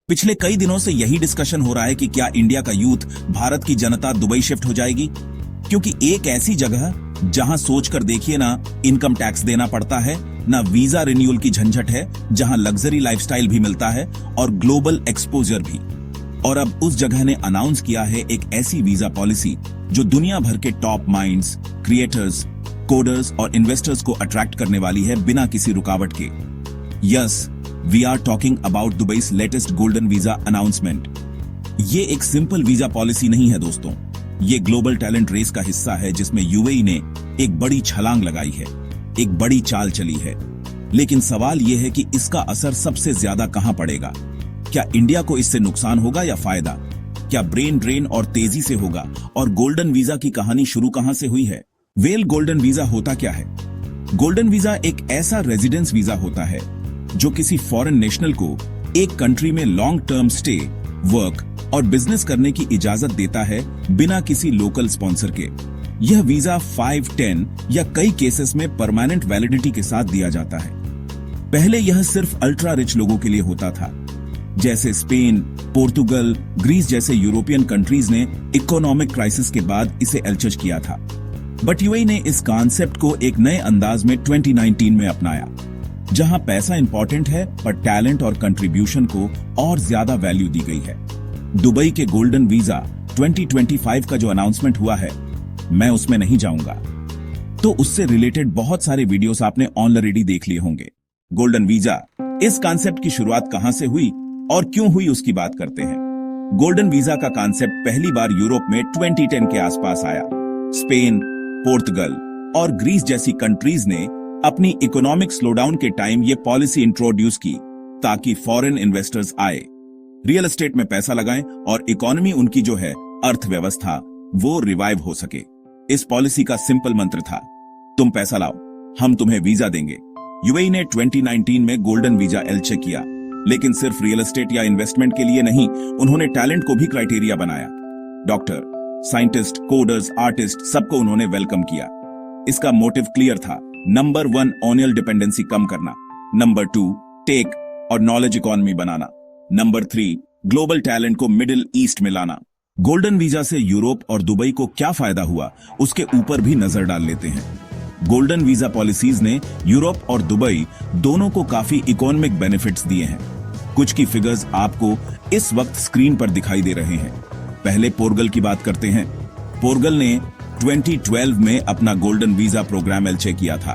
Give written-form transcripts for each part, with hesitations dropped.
पिछले कई दिनों से यही डिस्कशन हो रहा है कि क्या इंडिया का यूथ, भारत की जनता दुबई शिफ्ट हो जाएगी, क्योंकि एक ऐसी जगह जहां सोचकर देखिए ना इनकम टैक्स देना पड़ता है, ना वीजा रिन्यूअल की झंझट है, जहां लग्जरी लाइफस्टाइल भी मिलता है और ग्लोबल एक्सपोजर भी। और अब उस जगह ने अनाउंस किया है एक ऐसी वीजा पॉलिसी जो दुनिया भर के टॉप माइंड्स, क्रिएटर्स, कोडर्स और इन्वेस्टर्स को अट्रैक्ट करने वाली है बिना किसी रुकावट के। Yes, we are talking about Dubai's latest golden visa announcement. ये एक सिंपल वीजा पॉलिसी नहीं है दोस्तों, ये ग्लोबल टैलेंट रेस का हिस्सा है जिसमें यूएई ने एक बड़ी छलांग लगाई है, एक बड़ी चाल चली है। लेकिन सवाल यह है कि इसका असर सबसे ज्यादा कहां पड़ेगा? क्या इंडिया को इससे नुकसान होगा या फायदा? क्या ब्रेन ड्रेन और तेजी से होगा? और गोल्डन वीजा की कहानी शुरू कहां से हुई है? गोल्डन वीजा होता क्या है? गोल्डन वीजा एक ऐसा रेजिडेंस वीजा होता है जो किसी फॉरेन नेशनल को एक कंट्री में लॉन्ग टर्म स्टे, वर्क और बिजनेस करने की इजाजत देता है बिना किसी लोकल स्पॉन्सर के। यह वीजा 5, 10 या कई केसेस में परमानेंट वैलिडिटी के साथ दिया जाता है। पहले यह सिर्फ अल्ट्रा रिच लोगों के लिए होता था, जैसे स्पेन, पोर्तुगल, ग्रीस जैसे यूरोपियन कंट्रीज ने इकोनॉमिक क्राइसिस के बाद इसे एलचज किया था। बट यूएई ने इस कॉन्सेप्ट को एक नए अंदाज में 2019 में अपनाया, जहां पैसा इंपॉर्टेंट है पर टैलेंट और कंट्रीब्यूशन को और ज्यादा वैल्यू दी गई है। दुबई के गोल्डन वीजा 2025 का जो अनाउंसमेंट हुआ है, मैं उसमें नहीं जाऊंगा, तो उससे रिलेटेड बहुत सारे वीडियोस आपने ऑलरेडी देख लिए होंगे। गोल्डन वीजा, इस कॉन्सेप्ट की शुरुआत कहां से हुई और क्यों हुई उसकी बात करते हैं। गोल्डन वीजा का कॉन्सेप्ट पहली बार यूरोप में 2010 के आसपास आया। स्पेन, पोर्तुगल और ग्रीस जैसी कंट्रीज ने अपनी इकोनॉमिक स्लोडाउन के टाइम ये पॉलिसी इंट्रोड्यूस की ताकि फॉरेन इन्वेस्टर्स आए, रियल एस्टेट में पैसा लगाएं और इकोनॉमी उनकी जो है अर्थव्यवस्था वो रिवाइव हो सके। इस पॉलिसी का सिंपल मंत्र था, तुम पैसा लाओ, हम तुम्हें वीजा देंगे। यूएई ने 2019 में गोल्डन वीजा एलचे किया, लेकिन सिर्फ रियल एस्टेट या इन्वेस्टमेंट के लिए नहीं, उन्होंने टैलेंट को भी क्राइटेरिया बनाया। डॉक्टर, साइंटिस्ट, कोडर्स, आर्टिस्ट, सबको उन्होंने वेलकम किया। इसका मोटिव क्लियर था, नंबर 1 ऑनियल डिपेंडेंसी कम करना, नंबर 2 टेक और नॉलेज इकोनॉमी बनाना, नंबर 3 ग्लोबल टैलेंट को मिडिल ईस्ट में लाना। गोल्डन वीजा से यूरोप और दुबई को क्या फायदा हुआ उसके ऊपर भी नजर डाल लेते हैं। गोल्डन वीजा पॉलिसीज ने यूरोप और दुबई दोनों को काफी इकोनॉमिक बेनिफिट्स दिए हैं। कुछ की फिगर्स आपको इस वक्त स्क्रीन पर दिखाई दे रहे हैं। पहले पोर्टुगल की बात करते हैं। पोर्टुगल ने 2012 में अपना गोल्डन वीजा प्रोग्राम एलचे किया था।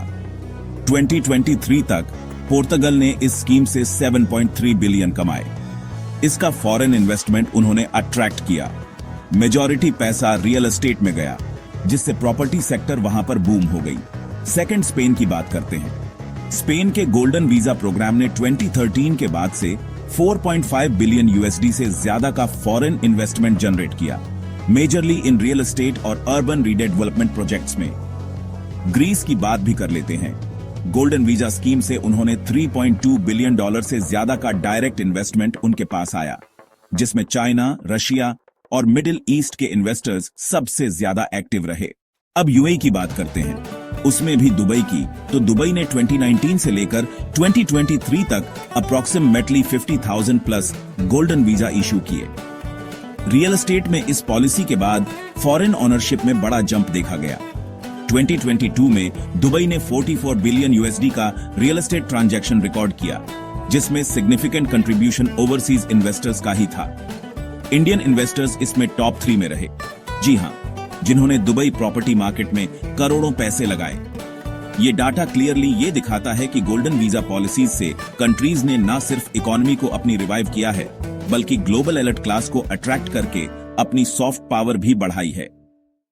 2023 तक पोर्तुगल ने इस स्कीम से 7.3 बिलियन कमाए। इसका फॉरेन इन्वेस्टमेंट उन्होंने अट्रैक्ट किया। मेजॉरिटी पैसा रियल एस्टेट में गया, जिससे प्रॉपर्टी सेक्टर वहां पर बूम हो गई। सेकंड, स्पेन की बात करते हैं। स्पेन के गोल्डन वीजा प्रोग्राम ने 2013 के बाद से 4.5 बिलियन यूएसडी से ज्यादा का फॉरेन इन्वेस्टमेंट जनरेट किया, मेजरली इन रियल एस्टेट और अर्बन रीडेवलपमेंट प्रोजेक्ट्स में। ग्रीस की बात भी कर लेते हैं। गोल्डन वीजा स्कीम से उन्होंने $3.2 बिलियन से ज्यादा का डायरेक्ट इन्वेस्टमेंट उनके पास आया, जिसमें चाइना, रशिया और मिडिल ईस्ट के इन्वेस्टर्स सबसे ज्यादा एक्टिव रहे। अब यूएई की बात करते हैं, उसमें भी दुबई की। तो दुबई ने 2019 से लेकर 2023 तक approximately 50,000 plus golden visa issue किए। रियल एस्टेट में इस पॉलिसी के बाद फॉरेन ओनरशिप में बड़ा जंप देखा गया। 2022 में दुबई ने 44 बिलियन यूएसडी का रियल एस्टेट ट्रांजैक्शन रिकॉर्ड किया, जिसमें सिग्निफिकेंट कंट्रीब्यूशन ओवरसीज इन्वेस्टर्स का ही था। इंडियन इन्वेस्टर्स इसमें टॉप 3 में रहे। जी हां, जिन्होंने दुबई प्रॉपर्टी मार्केट में करोड़ों पैसे लगाए। ये डाटा क्लियरली ये दिखाता है कि गोल्डन वीजा पॉलिसीज से कंट्रीज ने न सिर्फ इकोनॉमी को अपनी रिवाइव किया है, बल्कि ग्लोबल एलिट क्लास को अट्रैक्ट करके अपनी सॉफ्ट पावर भी बढ़ाई है।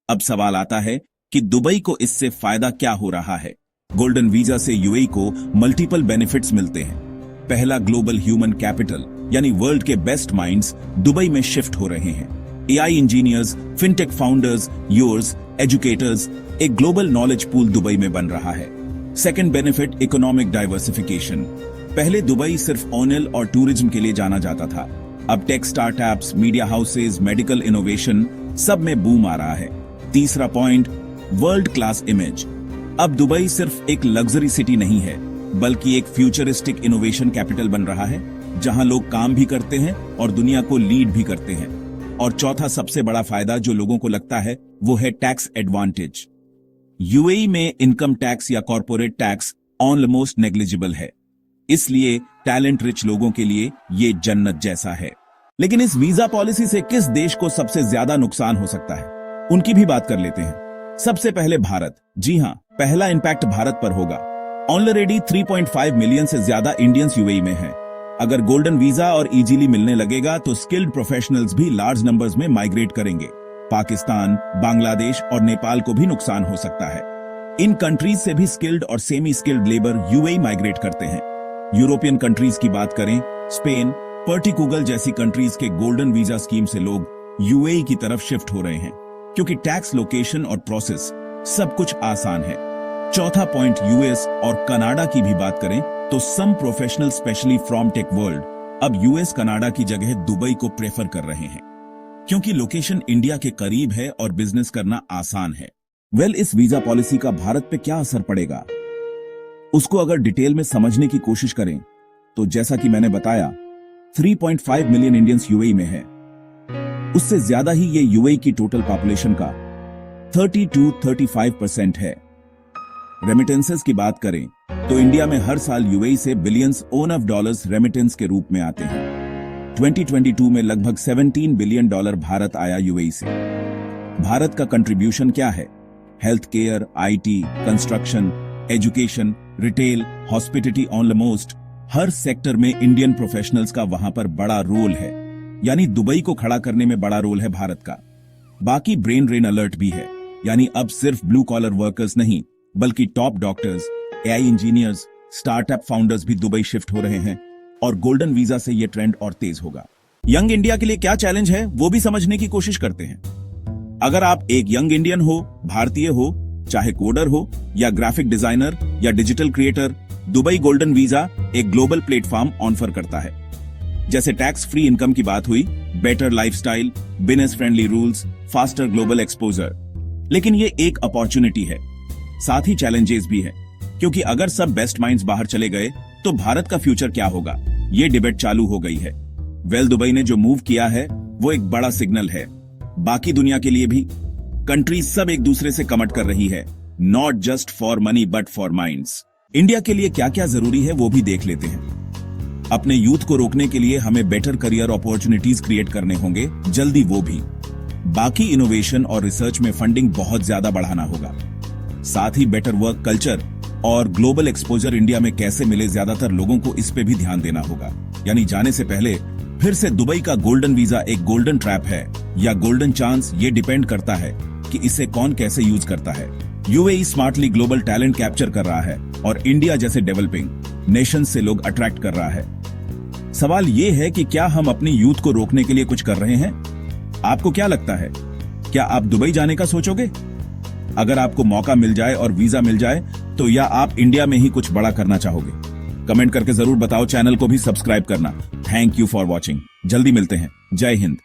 अब सवाल आता है कि दुबई को इससे फायदा क्या हो रहा है। गोल्डन वीजा से यूएई को मल्टीपल बेनिफिट्स मिलते हैं। पहला, ग्लोबल ह्यूमन कैपिटल यानी वर्ल्ड के बेस्ट माइंड्स दुबई में शिफ्ट हो रहे हैं। एआई इंजीनियर्स, फिनटेक फाउंडर्स, यूर्स, एजुकेटर्स, एक ग्लोबल नॉलेज पूल दुबई में बन रहा है। Second benefit, economic diversification. पहले दुबई सिर्फ ऑनियल और टूरिज्म के लिए जाना जाता था, अब tech startups, media houses, medical innovation सब में बूम आ रहा है। तीसरा पॉइंट, वर्ल्ड क्लास इमेज। अब दुबई सिर्फ एक लग्जरी सिटी नहीं है, बल्कि एक फ्यूचरिस्टिक इनोवेशन कैपिटल बन रहा है। जहां लोग काम भी करते हैं और दुनिया को लीड भी करते हैं। और चौथा सबसे बड़ा फायदा जो लोगों को लगता है वो है टैक्स एडवांटेज। यूएई में इनकम टैक्स या कॉर्पोरेट टैक्स ऑलमोस्ट नेग्लिजिबल है, इसलिए टैलेंट रिच लोगों के लिए ये जन्नत जैसा है। लेकिन इस वीजा पॉलिसी से किस देश को सबसे ज्यादा नुकसान हो सकता है, उनकी भी बात कर लेते हैं। सबसे पहले भारत। जी हां, पहला इंपैक्ट भारत पर होगा। ऑलरेडी 3.5 मिलियन से ज्यादा इंडियंस यूएई में हैं। अगर गोल्डन वीजा और इजीली मिलने लगेगा तो स्किल्ड प्रोफेशनल्स भी लार्ज नंबर्स में माइग्रेट करेंगे। पाकिस्तान, बांग्लादेश और नेपाल को भी नुकसान हो सकता है। इन कंट्रीज से भी स्किल्ड और semi skilled labour UAE migrate करते हैं। यूरोपियन कंट्रीज की बात करें, स्पेन, पर्टिकुगल जैसी कंट्रीज के गोल्डन वीजा स्कीम से लोग यूएई की तरफ शिफ्ट हो रहे हैं, क्योंकि टैक्स, लोकेशन और प्रोसेस सब कुछ आसान है। चौथा पॉइंट, यूएस और कनाडा की भी बात करें तो some professional specially from tech world अब यूएस कनाडा की जगह दुबई को प्रेफर कर रहे हैं, क्योंकि लोकेशन इंडिया के करीब है और बिजनेस करना आसान है। इस वीजा पॉलिसी का भारत पे क्या असर पड़ेगा, उसको अगर डिटेल में समझने की कोशिश करें तो जैसा कि मैंने बताया 3.5 मिलियन इंडियंस यूएई में है। उससे ज्यादा ही ये यूएई की टोटल पॉपुलेशन का 30-35% है। रेमिटेंसेस की बात करें तो इंडिया में हर साल यूएई से बिलियंस ऑफ डॉलर्स रेमिटेंस के रूप में आते हैं। 2022 में लगभग $17 बिलियन भारत आया यूएई से। भारत का कंट्रीब्यूशन क्या है? Health care, IT, construction, education, retail, hospitality, almost her sector में इंडियन प्रोफेशनल्स का वहां पर बड़ा रोल है। यानी दुबई को खड़ा करने में बड़ा रोल है भारत का। बाकी ब्रेन ड्रेन अलर्ट भी है, यानी अब सिर्फ ब्लू कॉलर वर्कर्स नहीं बल्कि top doctors, AI engineers, startup founders भी दुबई शिफ्ट हो रहे हैं और गोल्डन वीजा से यह ट्रेंड और तेज होगा। यंग इंडिया के लिए क्या चैलेंज है वो भी समझने की कोशिश करते हैं। अगर आप एक यंग इंडियन हो, भारतीय हो, चाहे कोडर हो या ग्राफिक डिजाइनर या digital creator, Dubai golden visa एक ग्लोबल प्लेटफॉर्म ऑफर करता है। जैसे टैक्स फ्री इनकम की बात हुई, better lifestyle, business friendly rules, faster global exposure. लेकिन ये एक अपॉर्चुनिटी है, साथ ही चैलेंजेस भी है, क्योंकि अगर सब बेस्ट माइंड्स बाहर चले गए तो भारत का फ्यूचर क्या होगा, ये डिबेट चालू हो गई है। दुबई ने जो मूव किया है वो एक बड़ा सिग्नल है, बाकी दुनिया के लिए भी। कंट्रीज सब एक दूसरे से कमिट कर रही है, not just for money but for minds. India के लिए क्या क्या जरूरी है वो भी देख लेते हैं। अपने यूथ को रोकने के लिए हमें बेटर करियर अपॉर्चुनिटीज क्रिएट करने होंगे, जल्दी वो भी। बाकी इनोवेशन और रिसर्च में फंडिंग बहुत ज्यादा बढ़ाना होगा। साथ ही बेटर वर्क कल्चर और ग्लोबल एक्सपोजर इंडिया में कैसे मिले, ज्यादातर लोगों को इस पे भी ध्यान देना होगा। यानी जाने से पहले फिर से दुबई का गोल्डन वीजा एक गोल्डन ट्रैप है या गोल्डन चांस, ये डिपेंड करता है कि इसे कौन कैसे यूज करता है। UAE smartly global talent capture कर रहा है और इंडिया जैसे डेवलपिंग नेशन से लोग अट्रैक्ट कर रहा है। सवाल ये है कि क्या हम अपनी यूथ को रोकने के लिए कुछ कर रहे हैं? आपको क्या लगता है, क्या आप दुबई जाने का सोचोगे? अगर आपको मौका मिल जाए और वीजा मिल जाए तो या आप इंडिया में ही कुछ बड़ा करना चाहोगे? कमेंट करके जरूर बताओ। चैनल को भी सब्सक्राइब करना। Thank you for watching. जल्दी मिलते हैं। जय हिंद।